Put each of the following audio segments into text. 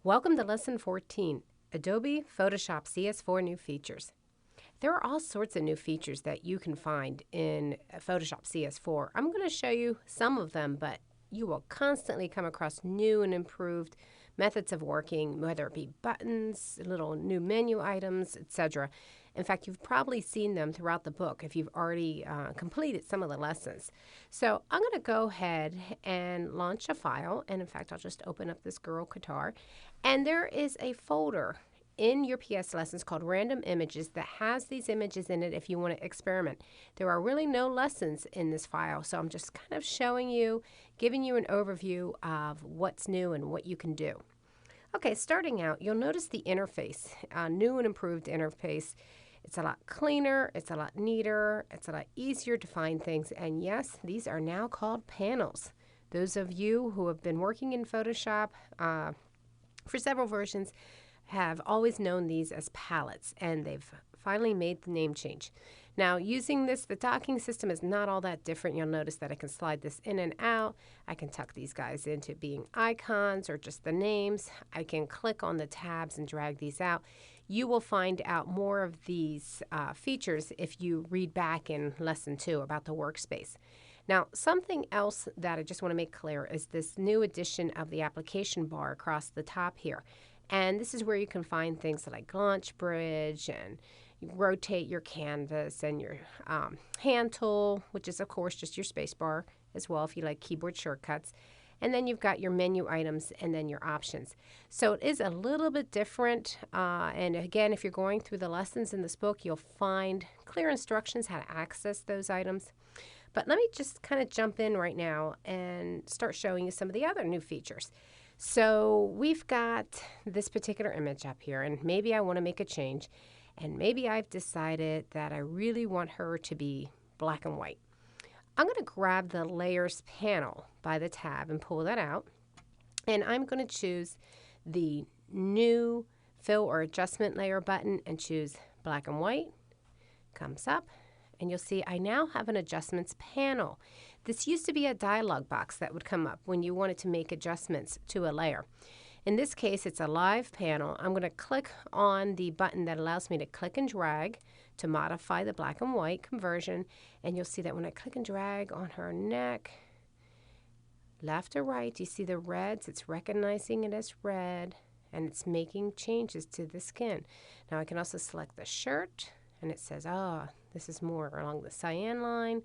Welcome to Lesson 14, Adobe Photoshop CS4 New Features. There are all sorts of new features that you can find in Photoshop CS4. I'm going to show you some of them, but you will constantly come across new and improved methods of working, whether it be buttons, little new menu items, etc. In fact, you've probably seen them throughout the book if you've already completed some of the lessons. So I'm going to go ahead and launch a file, and in fact, I'll just open up this Girl Guitar, and there is a folder in your PS lessons called Random Images that has these images in it if you want to experiment. There are really no lessons in this file, so I'm just kind of showing you, giving you an overview of what's new and what you can do. Okay, starting out, you'll notice the interface, new and improved interface. It's a lot cleaner, it's a lot neater, it's a lot easier to find things, and yes, these are now called panels. Those of you who have been working in Photoshop for several versions have always known these as palettes, and they've finally made the name change. Now, using this, the docking system is not all that different. You'll notice that I can slide this in and out. I can tuck these guys into being icons or just the names. I can click on the tabs and drag these out. You will find out more of these features if you read back in Lesson 2 about the workspace. Now, something else that I just want to make clear is this new addition of the application bar across the top here. And this is where you can find things like launch bridge, and you rotate your canvas, and your hand tool, which is of course just your space bar as well if you like keyboard shortcuts. And then you've got your menu items and then your options. So it is a little bit different. And again, if you're going through the lessons in this book, you'll find clear instructions how to access those items. But let me just kind of jump in right now and start showing you some of the other new features. So we've got this particular image up here, and maybe I want to make a change, and maybe I've decided that I really want her to be black and white. I'm going to grab the Layers panel by the tab and pull that out, and I'm going to choose the New Fill or Adjustment Layer button and choose black and white. Comes up, and you'll see I now have an Adjustments panel. This used to be a dialog box that would come up when you wanted to make adjustments to a layer. In this case, it's a live panel. I'm going to click on the button that allows me to click and drag to modify the black and white conversion. And you'll see that when I click and drag on her neck, left or right, you see the reds. It's recognizing it as red, and it's making changes to the skin. Now I can also select the shirt, and it says, this is more along the cyan line.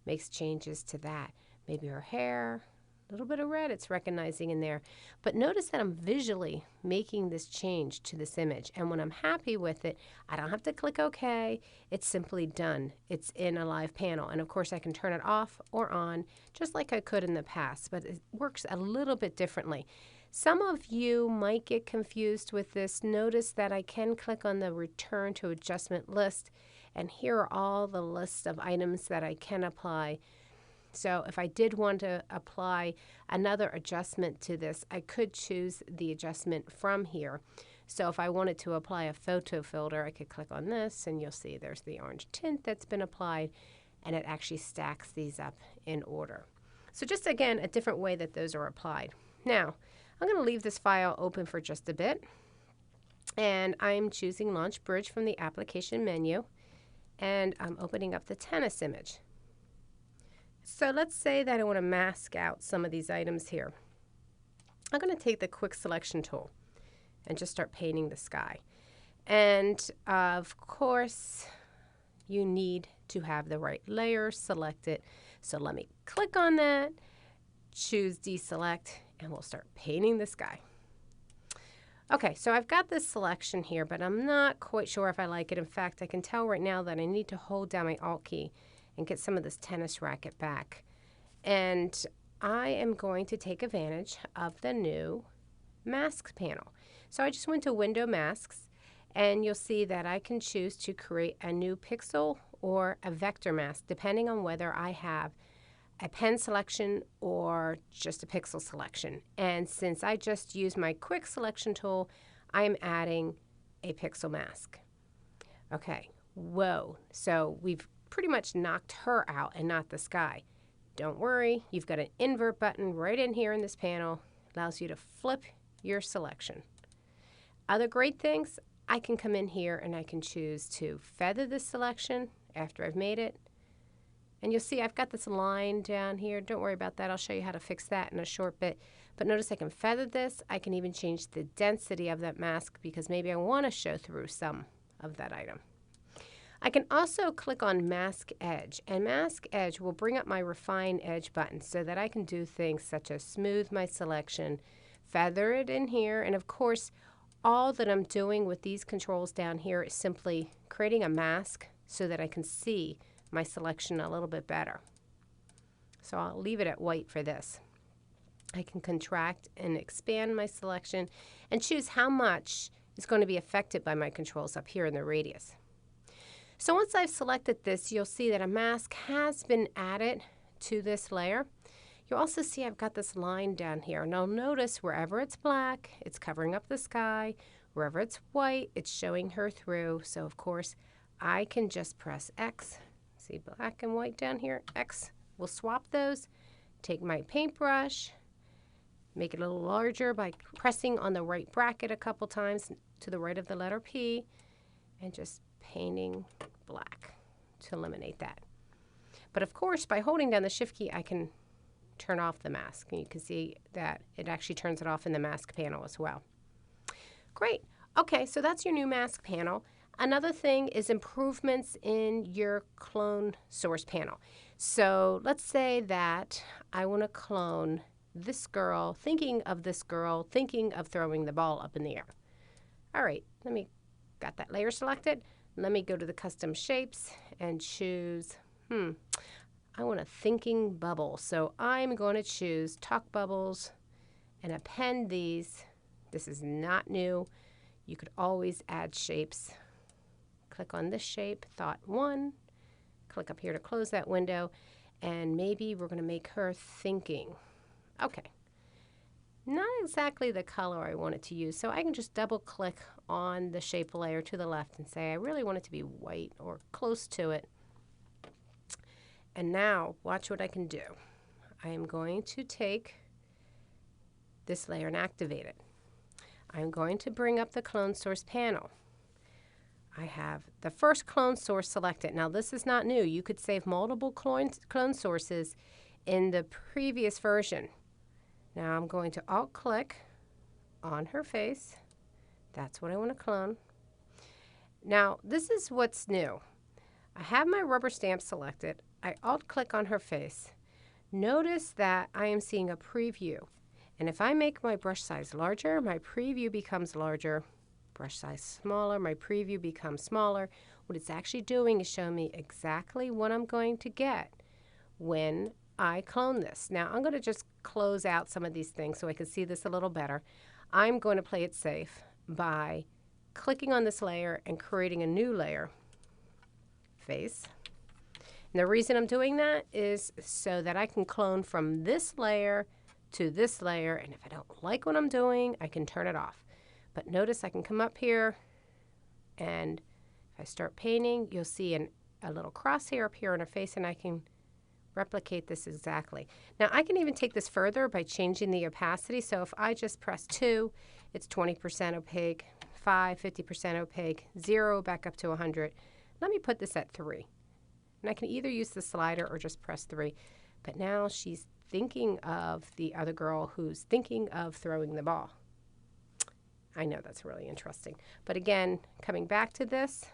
Makes changes to that. Maybe her hair, a little bit of red it's recognizing in there. But notice that I'm visually making this change to this image. And when I'm happy with it, I don't have to click OK. It's simply done. It's in a live panel. And of course, I can turn it off or on just like I could in the past. But it works a little bit differently. Some of you might get confused with this. Notice that I can click on the Return to Adjustment list. And here are all the lists of items that I can apply. So if I did want to apply another adjustment to this, I could choose the adjustment from here. So if I wanted to apply a photo filter, I could click on this, and you'll see there's the orange tint that's been applied, and it actually stacks these up in order. So just again, a different way that those are applied. Now, I'm going to leave this file open for just a bit, and I'm choosing Launch Bridge from the application menu. And I'm opening up the tennis image. So let's say that I want to mask out some of these items here. I'm going to take the quick selection tool and just start painting the sky. And of course, you need to have the right layer selected. So let me click on that, choose deselect, and we'll start painting the sky. Okay, so I've got this selection here, but I'm not quite sure if I like it. In fact, I can tell right now that I need to hold down my Alt key and get some of this tennis racket back. And I am going to take advantage of the new Masks panel. So I just went to Window Masks, and you'll see that I can choose to create a new pixel or a vector mask, depending on whether I have a pen selection or just a pixel selection. And since I just used my quick selection tool, I'm adding a pixel mask. Okay, whoa. So we've pretty much knocked her out and not the sky. Don't worry, you've got an invert button right in here in this panel. Allows you to flip your selection. Other great things, I can come in here and I can choose to feather this selection after I've made it. And you'll see I've got this line down here. Don't worry about that. I'll show you how to fix that in a short bit. But notice I can feather this. I can even change the density of that mask because maybe I want to show through some of that item. I can also click on Mask Edge, and Mask Edge will bring up my Refine Edge button so that I can do things such as smooth my selection, feather it in here, and of course, all that I'm doing with these controls down here is simply creating a mask so that I can see my selection a little bit better. So I'll leave it at white for this. I can contract and expand my selection and choose how much is going to be affected by my controls up here in the radius. So once I've selected this, you'll see that a mask has been added to this layer. You'll also see I've got this line down here. Now notice wherever it's black, it's covering up the sky. Wherever it's white, it's showing her through. So of course, I can just press X. See black and white down here? X. We'll swap those. Take my paintbrush, make it a little larger by pressing on the right bracket a couple times to the right of the letter P, and just painting black to eliminate that. But of course, by holding down the Shift key, I can turn off the mask. And you can see that it actually turns it off in the mask panel as well. Great. Okay, so that's your new mask panel. Another thing is improvements in your clone source panel. So let's say that I want to clone this girl, thinking of throwing the ball up in the air. All right, got that layer selected. Let me go to the custom shapes and choose, I want a thinking bubble. So I'm going to choose talk bubbles and append these. This is not new. You could always add shapes. Click on this shape, thought 1. Click up here to close that window. And maybe we're going to make her thinking. Okay. Not exactly the color I want it to use, so I can just double click on the shape layer to the left and say I really want it to be white or close to it. And now watch what I can do. I am going to take this layer and activate it. I'm going to bring up the clone source panel. I have the first clone source selected. Now this is not new. You could save multiple clone sources in the previous version. Now I'm going to alt-click on her face. That's what I want to clone. Now this is what's new. I have my rubber stamp selected. I alt-click on her face. Notice that I am seeing a preview. And if I make my brush size larger, my preview becomes larger. Brush size smaller, my preview becomes smaller. What it's actually doing is showing me exactly what I'm going to get when I clone this. Now I'm going to just close out some of these things so I can see this a little better. I'm going to play it safe by clicking on this layer and creating a new layer, face. And the reason I'm doing that is so that I can clone from this layer to this layer, and if I don't like what I'm doing, I can turn it off. But notice I can come up here, and if I start painting, you'll see a little crosshair up here on her face, and I can replicate this exactly. Now I can even take this further by changing the opacity. So if I just press 2, it's 20% opaque, 5, 50% opaque, 0 back up to 100. Let me put this at 3. And I can either use the slider or just press 3. But now she's thinking of the other girl who's thinking of throwing the ball. I know that's really interesting. But again, coming back to this,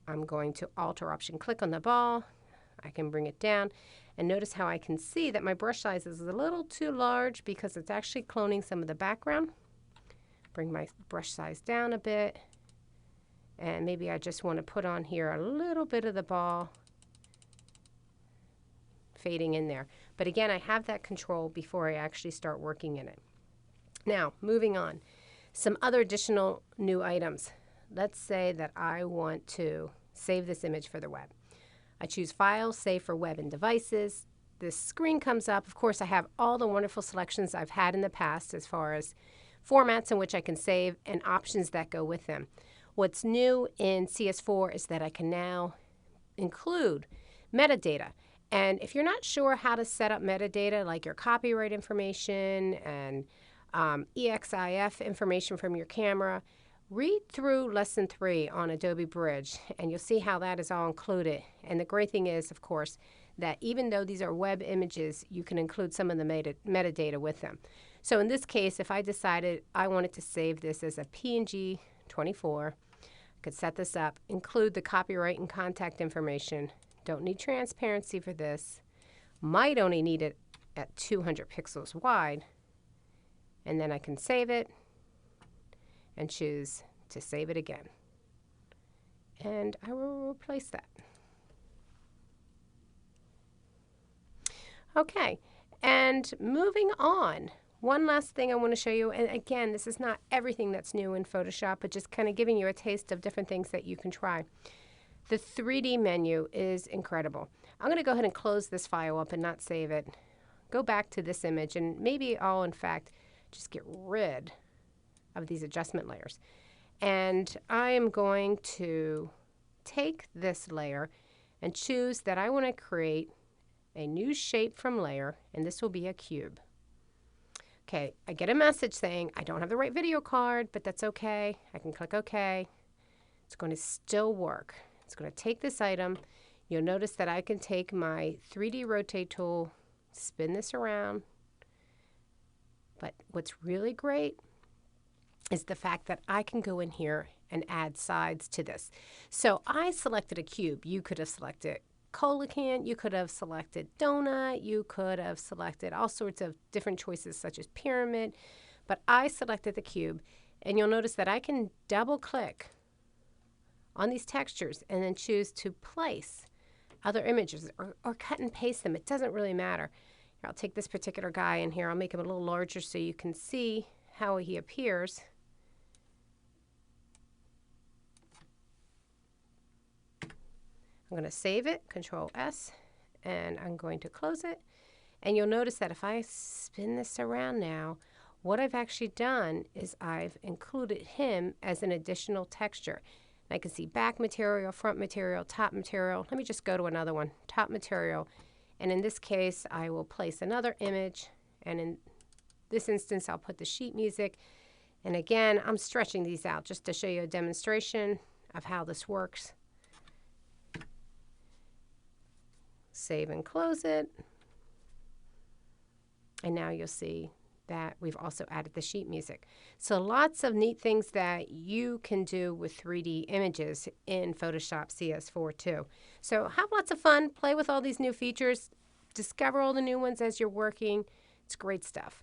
I'm going to Alt or Option click on the ball. I can bring it down, and notice how I can see that my brush size is a little too large because it's actually cloning some of the background. Bring my brush size down a bit, and maybe I just want to put on here a little bit of the ball fading in there. But again, I have that control before I actually start working in it. Now, moving on. Some other additional new items. Let's say that I want to save this image for the web. I choose File, Save for Web and Devices. This screen comes up. Of course, I have all the wonderful selections I've had in the past as far as formats in which I can save and options that go with them. What's new in CS4 is that I can now include metadata. And if you're not sure how to set up metadata, like your copyright information and EXIF information from your camera. Read through Lesson 3 on Adobe Bridge, and you'll see how that is all included. And the great thing is, of course, that even though these are web images, you can include some of the metadata with them. So in this case, if I decided I wanted to save this as a PNG 24, I could set this up, include the copyright and contact information. Don't need transparency for this. Might only need it at 200 pixels wide. And then I can save it and choose to save it again. And I will replace that. Okay, and moving on. One last thing I want to show you, and again, this is not everything that's new in Photoshop, but just kind of giving you a taste of different things that you can try. The 3D menu is incredible. I'm going to go ahead and close this file up and not save it. Go back to this image, and maybe I'll, in fact, just get rid of these adjustment layers. And I am going to take this layer and choose that I want to create a new shape from layer, and this will be a cube. Okay, I get a message saying I don't have the right video card, but that's okay. I can click OK. It's going to still work. It's going to take this item. You'll notice that I can take my 3D rotate tool, spin this around. But what's really great is the fact that I can go in here and add sides to this. So I selected a cube. You could have selected coelacanth, you could have selected donut, you could have selected all sorts of different choices such as pyramid, but I selected the cube, and you'll notice that I can double click on these textures and then choose to place other images or cut and paste them. It doesn't really matter. Here, I'll take this particular guy in here. I'll make him a little larger so you can see how he appears. I'm going to save it, Control S, and I'm going to close it. And you'll notice that if I spin this around now, what I've actually done is I've included him as an additional texture. And I can see back material, front material, top material. Let me just go to another one, top material. And in this case, I will place another image. And in this instance, I'll put the sheet music. And again, I'm stretching these out just to show you a demonstration of how this works. Save and close it. And now you'll see that we've also added the sheet music. So lots of neat things that you can do with 3D images in Photoshop CS4 too. So have lots of fun, play with all these new features, discover all the new ones as you're working. It's great stuff.